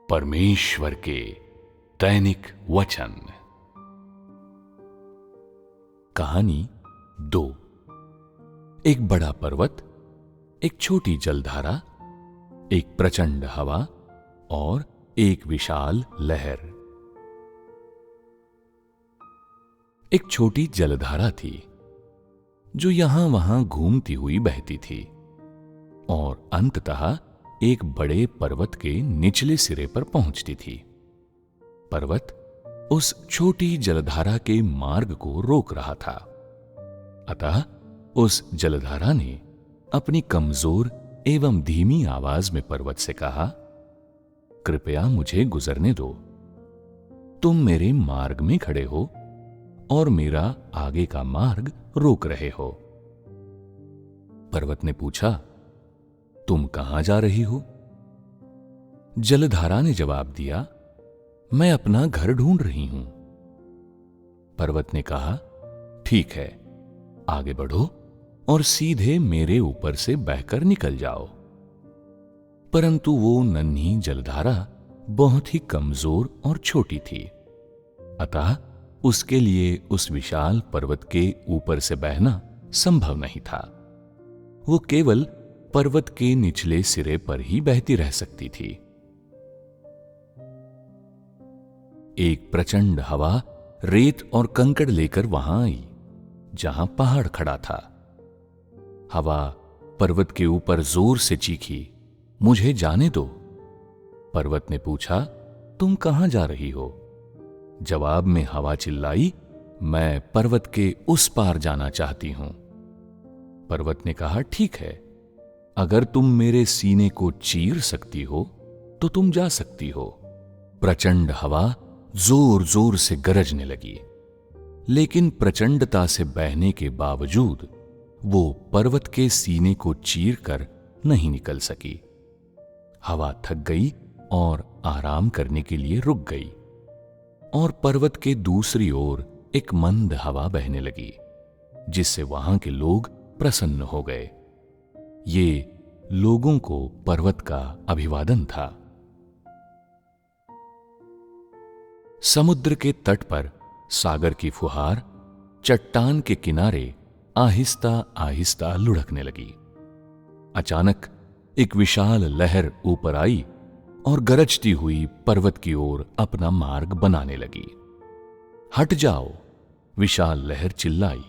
परमेश्वर के दैनिक वचन। कहानी 2। एक बड़ा पर्वत, एक छोटी जलधारा, एक प्रचंड हवा और एक विशाल लहर। एक छोटी जलधारा थी जो यहां वहां घूमती हुई बहती थी और अंततः एक बड़े पर्वत के निचले सिरे पर पहुंचती थी। पर्वत उस छोटी जलधारा के मार्ग को रोक रहा था। अतः उस जलधारा ने अपनी कमजोर एवं धीमी आवाज में पर्वत से कहा, कृपया मुझे गुजरने दो। तुम मेरे मार्ग में खड़े हो और मेरा आगे का मार्ग रोक रहे हो। पर्वत ने पूछा, तुम कहां जा रही हो? जलधारा ने जवाब दिया, मैं अपना घर ढूंढ रही हूं। पर्वत ने कहा, ठीक है, आगे बढ़ो और सीधे मेरे ऊपर से बहकर निकल जाओ। परंतु वो नन्ही जलधारा बहुत ही कमजोर और छोटी थी। अतः उसके लिए उस विशाल पर्वत के ऊपर से बहना संभव नहीं था। वो केवल पर्वत के निचले सिरे पर ही बहती रह सकती थी। एक प्रचंड हवा रेत और कंकड़ लेकर वहां आई जहां पहाड़ खड़ा था। हवा पर्वत के ऊपर जोर से चीखी, मुझे जाने दो। पर्वत ने पूछा, तुम कहां जा रही हो? जवाब में हवा चिल्लाई, मैं पर्वत के उस पार जाना चाहती हूं। पर्वत ने कहा, ठीक है, अगर तुम मेरे सीने को चीर सकती हो तो तुम जा सकती हो। प्रचंड हवा जोर जोर से गरजने लगी, लेकिन प्रचंडता से बहने के बावजूद वो पर्वत के सीने को चीर कर नहीं निकल सकी। हवा थक गई और आराम करने के लिए रुक गई और पर्वत के दूसरी ओर एक मंद हवा बहने लगी, जिससे वहां के लोग प्रसन्न हो गए। ये लोगों को पर्वत का अभिवादन था। समुद्र के तट पर सागर की फुहार चट्टान के किनारे आहिस्ता आहिस्ता लुढ़कने लगी। अचानक एक विशाल लहर ऊपर आई और गरजती हुई पर्वत की ओर अपना मार्ग बनाने लगी। हट जाओ, विशाल लहर चिल्लाई।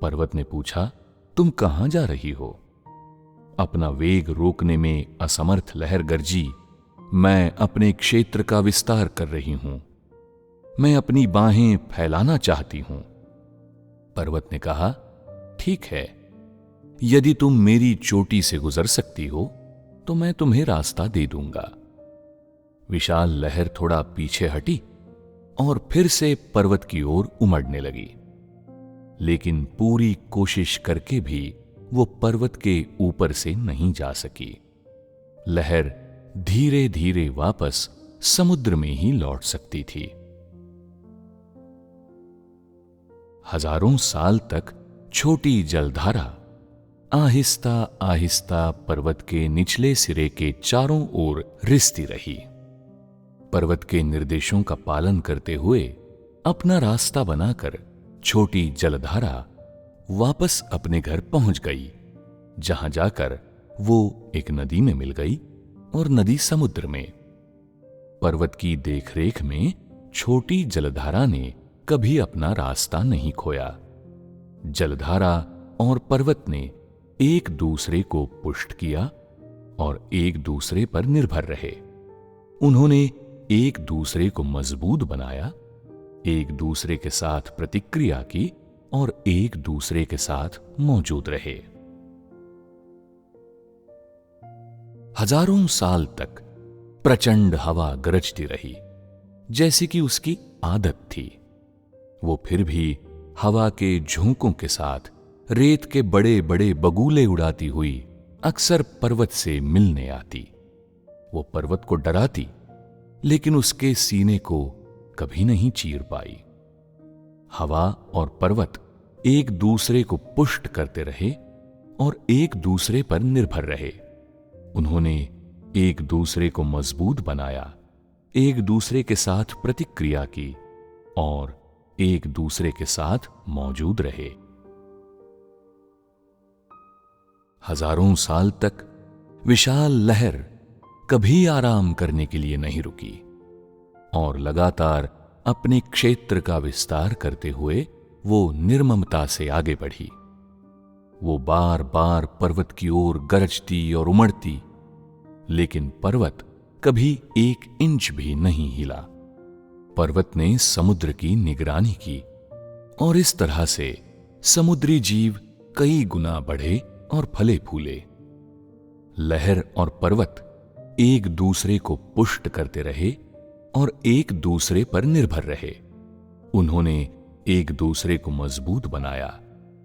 पर्वत ने पूछा, तुम कहां जा रही हो? अपना वेग रोकने में असमर्थ लहर गरजी, मैं अपने क्षेत्र का विस्तार कर रही हूं। मैं अपनी बाहें फैलाना चाहती हूं। पर्वत ने कहा, ठीक है, यदि तुम मेरी चोटी से गुजर सकती हो तो मैं तुम्हें रास्ता दे दूंगा। विशाल लहर थोड़ा पीछे हटी और फिर से पर्वत की ओर उमड़ने लगी, लेकिन पूरी कोशिश करके भी वो पर्वत के ऊपर से नहीं जा सकी। लहर धीरे धीरे वापस समुद्र में ही लौट सकती थी। हजारों साल तक छोटी जलधारा आहिस्ता आहिस्ता पर्वत के निचले सिरे के चारों ओर रिसती रही। पर्वत के निर्देशों का पालन करते हुए अपना रास्ता बनाकर छोटी जलधारा वापस अपने घर पहुंच गई, जहां जाकर वो एक नदी में मिल गई और नदी समुद्र में। पर्वत की देखरेख में छोटी जलधारा ने कभी अपना रास्ता नहीं खोया। जलधारा और पर्वत ने एक दूसरे को पुष्ट किया और एक दूसरे पर निर्भर रहे। उन्होंने एक दूसरे को मजबूत बनाया, एक दूसरे के साथ प्रतिक्रिया की और एक दूसरे के साथ मौजूद रहे। हजारों साल तक प्रचंड हवा गरजती रही, जैसी कि उसकी आदत थी। वो फिर भी हवा के झोंकों के साथ रेत के बड़े बड़े बगुले उड़ाती हुई अक्सर पर्वत से मिलने आती। वो पर्वत को डराती, लेकिन उसके सीने को कभी नहीं चीर पाई। हवा और पर्वत एक दूसरे को पुष्ट करते रहे और एक दूसरे पर निर्भर रहे। उन्होंने एक दूसरे को मजबूत बनाया, एक दूसरे के साथ प्रतिक्रिया की और एक दूसरे के साथ मौजूद रहे। हजारों साल तक विशाल लहर कभी आराम करने के लिए नहीं रुकी और लगातार अपने क्षेत्र का विस्तार करते हुए वो निर्ममता से आगे बढ़ी। वो बार बार पर्वत की ओर गरजती और उमड़ती, लेकिन पर्वत कभी 1 इंच भी नहीं हिला। पर्वत ने समुद्र की निगरानी की और इस तरह से समुद्री जीव कई गुना बढ़े और फले फूले। लहर और पर्वत एक दूसरे को पुष्ट करते रहे और एक दूसरे पर निर्भर रहे। उन्होंने एक दूसरे को मजबूत बनाया,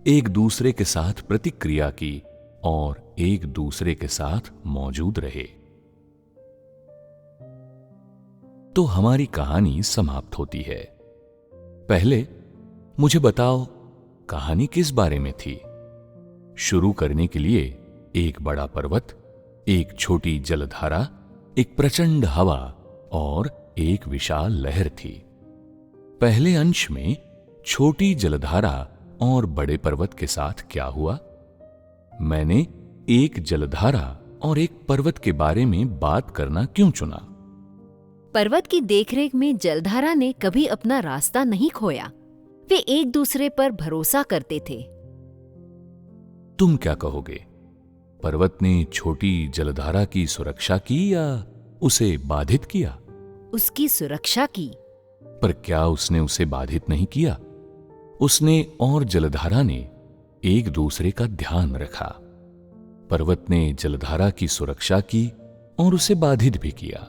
एक दूसरे के साथ प्रतिक्रिया की और एक दूसरे के साथ मौजूद रहे। तो हमारी कहानी समाप्त होती है। पहले मुझे बताओ, कहानी किस बारे में थी? शुरू करने के लिए एक बड़ा पर्वत, एक छोटी जलधारा, एक प्रचंड हवा और एक विशाल लहर थी। पहले अंश में छोटी जलधारा और बड़े पर्वत के साथ क्या हुआ? मैंने एक जलधारा और एक पर्वत के बारे में बात करना क्यों चुना? पर्वत की देखरेख में जलधारा ने कभी अपना रास्ता नहीं खोया। वे एक दूसरे पर भरोसा करते थे। तुम क्या कहोगे? पर्वत ने छोटी जलधारा की सुरक्षा की या उसे बाधित किया? उसकी सुरक्षा की। पर क्या उसने उसे बाधित नहीं किया? उसने और जलधारा ने एक दूसरे का ध्यान रखा। पर्वत ने जलधारा की सुरक्षा की और उसे बाधित भी किया।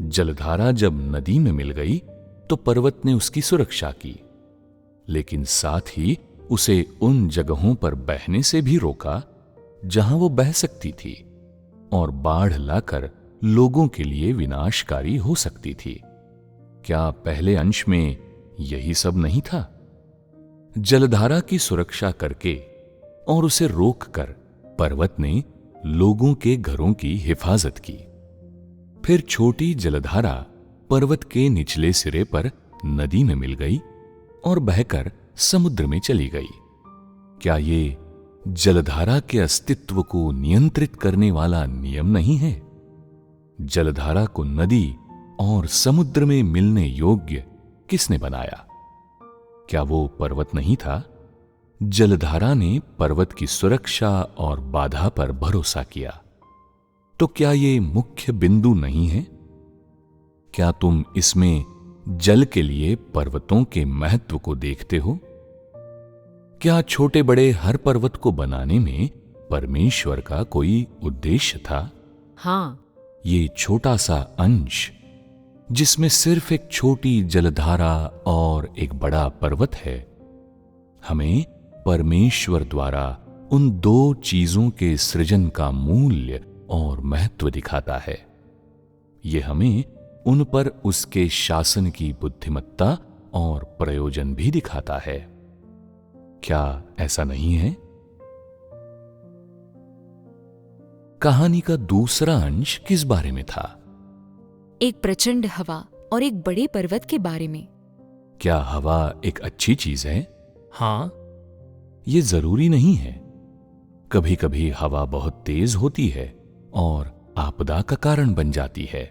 जलधारा जब नदी में मिल गई तो पर्वत ने उसकी सुरक्षा की, लेकिन साथ ही उसे उन जगहों पर बहने से भी रोका जहां वो बह सकती थी और बाढ़ लाकर लोगों के लिए विनाशकारी हो सकती थी। क्या पहले अंश में यही सब नहीं था? जलधारा की सुरक्षा करके और उसे रोककर पर्वत ने लोगों के घरों की हिफाजत की। फिर छोटी जलधारा पर्वत के निचले सिरे पर नदी में मिल गई और बहकर समुद्र में चली गई। क्या ये जलधारा के अस्तित्व को नियंत्रित करने वाला नियम नहीं है? जलधारा को नदी और समुद्र में मिलने योग्य किसने बनाया? क्या वो पर्वत नहीं था? जलधारा ने पर्वत की सुरक्षा और बाधा पर भरोसा किया। तो क्या ये मुख्य बिंदु नहीं है? क्या तुम इसमें जल के लिए पर्वतों के महत्व को देखते हो? क्या छोटे बड़े हर पर्वत को बनाने में परमेश्वर का कोई उद्देश्य था? हाँ। ये छोटा सा अंश जिसमें सिर्फ एक छोटी जलधारा और एक बड़ा पर्वत है, हमें परमेश्वर द्वारा उन 2 चीजों के सृजन का मूल्य और महत्व दिखाता है। यह हमें उन पर उसके शासन की बुद्धिमत्ता और प्रयोजन भी दिखाता है। क्या ऐसा नहीं है? कहानी का दूसरा अंश किस बारे में था? एक प्रचंड हवा और एक बड़े पर्वत के बारे में। क्या हवा एक अच्छी चीज है? हाँ। ये जरूरी नहीं है। कभी कभी हवा बहुत तेज होती है और आपदा का कारण बन जाती है।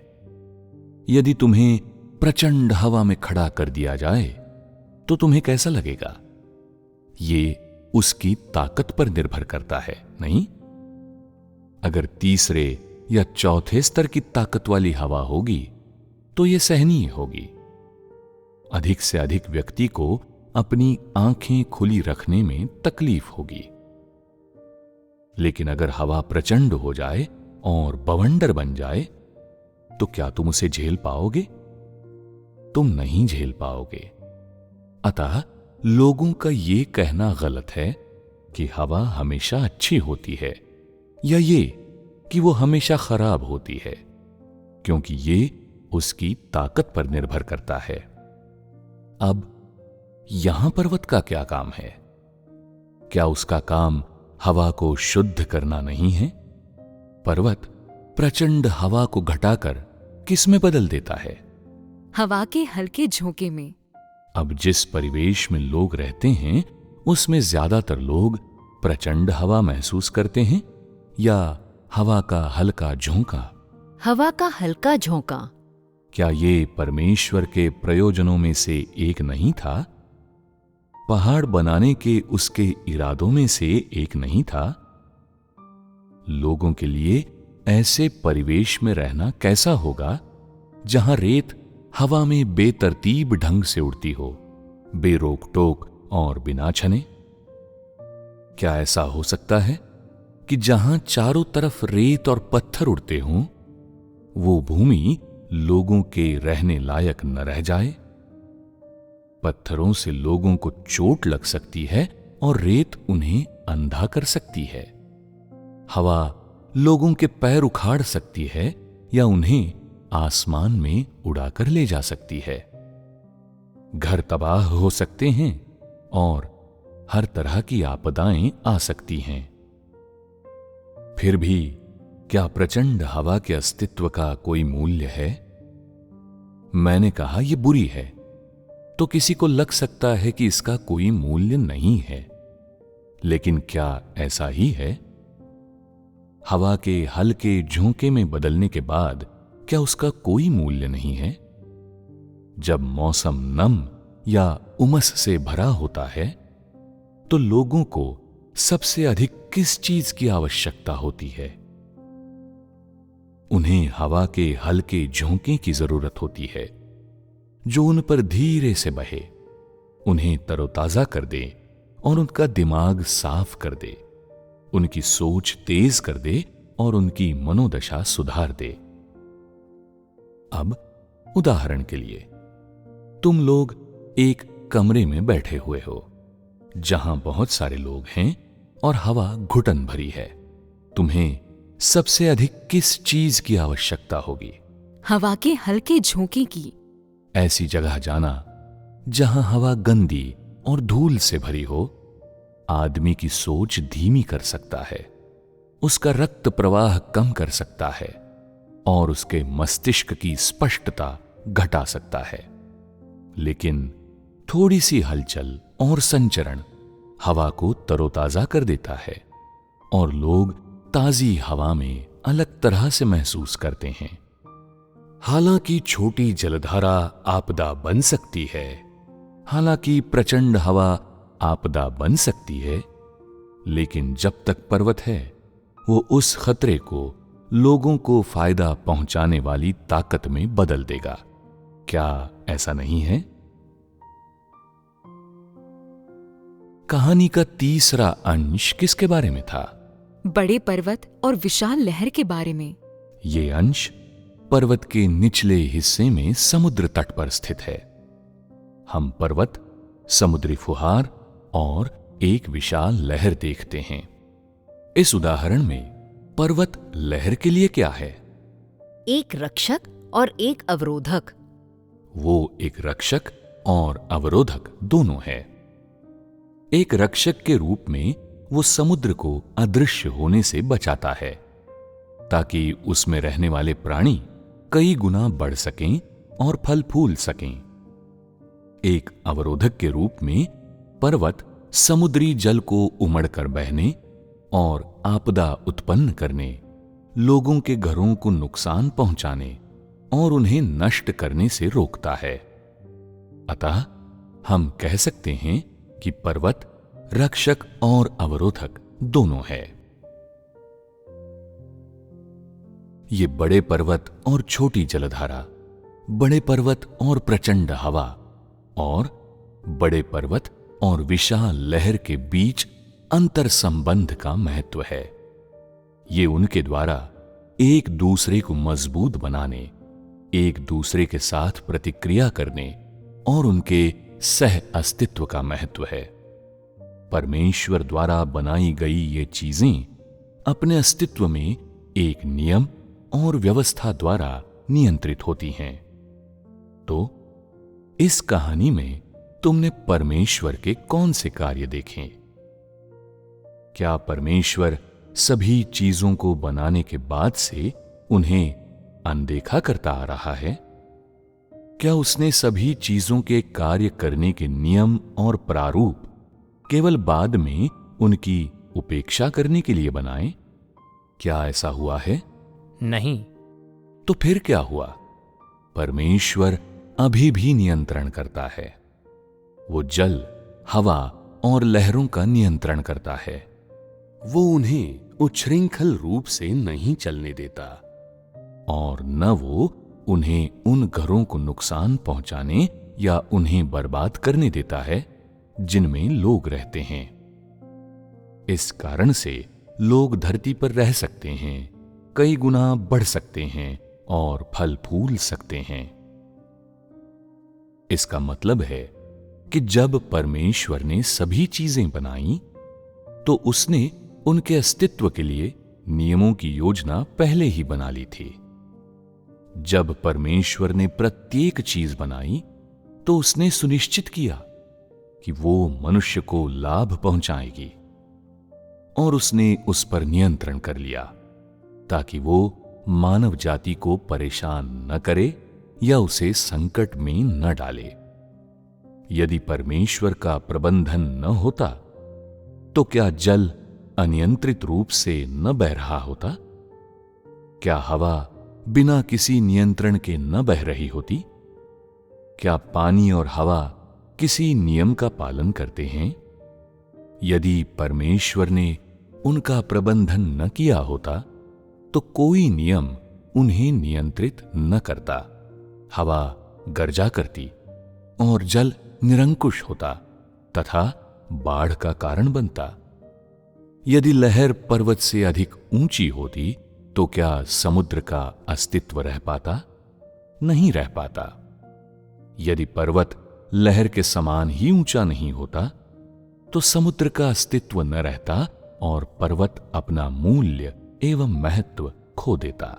यदि तुम्हें प्रचंड हवा में खड़ा कर दिया जाए तो तुम्हें कैसा लगेगा? ये उसकी ताकत पर निर्भर करता है, नहीं? अगर तीसरे या चौथे स्तर की ताकत वाली हवा होगी तो यह सहनीय होगी। अधिक से अधिक व्यक्ति को अपनी आंखें खुली रखने में तकलीफ होगी। लेकिन अगर हवा प्रचंड हो जाए और बवंडर बन जाए तो क्या तुम उसे झेल पाओगे? तुम नहीं झेल पाओगे। अतः लोगों का यह कहना गलत है कि हवा हमेशा अच्छी होती है या ये कि वो हमेशा खराब होती है, क्योंकि ये उसकी ताकत पर निर्भर करता है। अब यहां पर्वत का क्या काम है? क्या उसका काम हवा को शुद्ध करना नहीं है? पर्वत प्रचंड हवा को घटाकर किस में बदल देता है? हवा के हल्के झोंके में। अब जिस परिवेश में लोग रहते हैं उसमें ज्यादातर लोग प्रचंड हवा महसूस करते हैं या हवा का हल्का झोंका? हवा का हल्का झोंका। क्या ये परमेश्वर के प्रयोजनों में से एक नहीं था? पहाड़ बनाने के उसके इरादों में से एक नहीं था? लोगों के लिए ऐसे परिवेश में रहना कैसा होगा जहां रेत हवा में बेतरतीब ढंग से उड़ती हो, बेरोक टोक और बिना छने? क्या ऐसा हो सकता है कि जहां चारों तरफ रेत और पत्थर उड़ते हों, वो भूमि लोगों के रहने लायक न रह जाए? पत्थरों से लोगों को चोट लग सकती है और रेत उन्हें अंधा कर सकती है। हवा लोगों के पैर उखाड़ सकती है या उन्हें आसमान में उड़ाकर ले जा सकती है। घर तबाह हो सकते हैं और हर तरह की आपदाएं आ सकती हैं। फिर भी क्या प्रचंड हवा के अस्तित्व का कोई मूल्य है? मैंने कहा यह बुरी है, तो किसी को लग सकता है कि इसका कोई मूल्य नहीं है, लेकिन क्या ऐसा ही है? हवा के हल्के झोंके में बदलने के बाद क्या उसका कोई मूल्य नहीं है? जब मौसम नम या उमस से भरा होता है तो लोगों को सबसे अधिक किस चीज की आवश्यकता होती है? उन्हें हवा के हल्के झोंके की जरूरत होती है जो उन पर धीरे से बहे, उन्हें तरोताजा कर दे और उनका दिमाग साफ कर दे, उनकी सोच तेज कर दे और उनकी मनोदशा सुधार दे। अब उदाहरण के लिए तुम लोग एक कमरे में बैठे हुए हो जहां बहुत सारे लोग हैं और हवा घुटन भरी है। तुम्हें सबसे अधिक किस चीज की आवश्यकता होगी? हवा के हल्के झोंके की। ऐसी जगह जाना जहां हवा गंदी और धूल से भरी हो आदमी की सोच धीमी कर सकता है, उसका रक्त प्रवाह कम कर सकता है और उसके मस्तिष्क की स्पष्टता घटा सकता है। लेकिन थोड़ी सी हलचल और संचरण हवा को तरोताजा कर देता है और लोग ताजी हवा में अलग तरह से महसूस करते हैं। हालांकि छोटी जलधारा आपदा बन सकती है, हालांकि प्रचंड हवा आपदा बन सकती है, लेकिन जब तक पर्वत है वो उस खतरे को लोगों को फायदा पहुंचाने वाली ताकत में बदल देगा। क्या ऐसा नहीं है? कहानी का तीसरा अंश किसके बारे में था? बड़े पर्वत और विशाल लहर के बारे में। ये अंश पर्वत के निचले हिस्से में समुद्र तट पर स्थित है। हम पर्वत, समुद्री फुहार और एक विशाल लहर देखते हैं। इस उदाहरण में पर्वत लहर के लिए क्या है? एक रक्षक और एक अवरोधक। वो एक रक्षक और अवरोधक दोनों है। एक रक्षक के रूप में वो समुद्र को अदृश्य होने से बचाता है ताकि उसमें रहने वाले प्राणी कई गुना बढ़ सकें और फल फूल सकें। एक अवरोधक के रूप में पर्वत समुद्री जल को उमड़कर बहने और आपदा उत्पन्न करने, लोगों के घरों को नुकसान पहुंचाने और उन्हें नष्ट करने से रोकता है। अतः हम कह सकते हैं कि पर्वत रक्षक और अवरोधक दोनों है। ये बड़े पर्वत और छोटी जलधारा, बड़े पर्वत और प्रचंड हवा और बड़े पर्वत और विशाल लहर के बीच अंतर संबंध का महत्व है। ये उनके द्वारा एक दूसरे को मजबूत बनाने, एक दूसरे के साथ प्रतिक्रिया करने और उनके सह अस्तित्व का महत्व है। परमेश्वर द्वारा बनाई गई ये चीजें अपने अस्तित्व में एक नियम और व्यवस्था द्वारा नियंत्रित होती हैं। तो इस कहानी में तुमने परमेश्वर के कौन से कार्य देखे? क्या परमेश्वर सभी चीजों को बनाने के बाद से उन्हें अनदेखा करता आ रहा है? क्या उसने सभी चीजों के कार्य करने के नियम और प्रारूप केवल बाद में उनकी उपेक्षा करने के लिए बनाए? क्या ऐसा हुआ है? नहीं। तो फिर क्या हुआ? परमेश्वर अभी भी नियंत्रण करता है। वो जल, हवा और लहरों का नियंत्रण करता है। वो उन्हें उच्छृंखल रूप से नहीं चलने देता और न वो उन्हें उन घरों को नुकसान पहुंचाने या उन्हें बर्बाद करने देता है जिनमें लोग रहते हैं। इस कारण से लोग धरती पर रह सकते हैं, कई गुना बढ़ सकते हैं और फल फूल सकते हैं। इसका मतलब है कि जब परमेश्वर ने सभी चीजें बनाई तो उसने उनके अस्तित्व के लिए नियमों की योजना पहले ही बना ली थी। जब परमेश्वर ने प्रत्येक चीज बनाई तो उसने सुनिश्चित किया कि वो मनुष्य को लाभ पहुंचाएगी और उसने उस पर नियंत्रण कर लिया ताकि वो मानव जाति को परेशान न करे या उसे संकट में न डाले। यदि परमेश्वर का प्रबंधन न होता तो क्या जल अनियंत्रित रूप से न बह रहा होता? क्या हवा बिना किसी नियंत्रण के न बह रही होती? क्या पानी और हवा किसी नियम का पालन करते हैं? यदि परमेश्वर ने उनका प्रबंधन न किया होता तो कोई नियम उन्हें नियंत्रित न करता। हवा गर्जा करती और जल निरंकुश होता तथा बाढ़ का कारण बनता। यदि लहर पर्वत से अधिक ऊंची होती तो क्या समुद्र का अस्तित्व रह पाता? नहीं रह पाता। यदि पर्वत लहर के समान ही ऊंचा नहीं होता तो समुद्र का अस्तित्व न रहता और पर्वत अपना मूल्य एवं महत्व खो देता।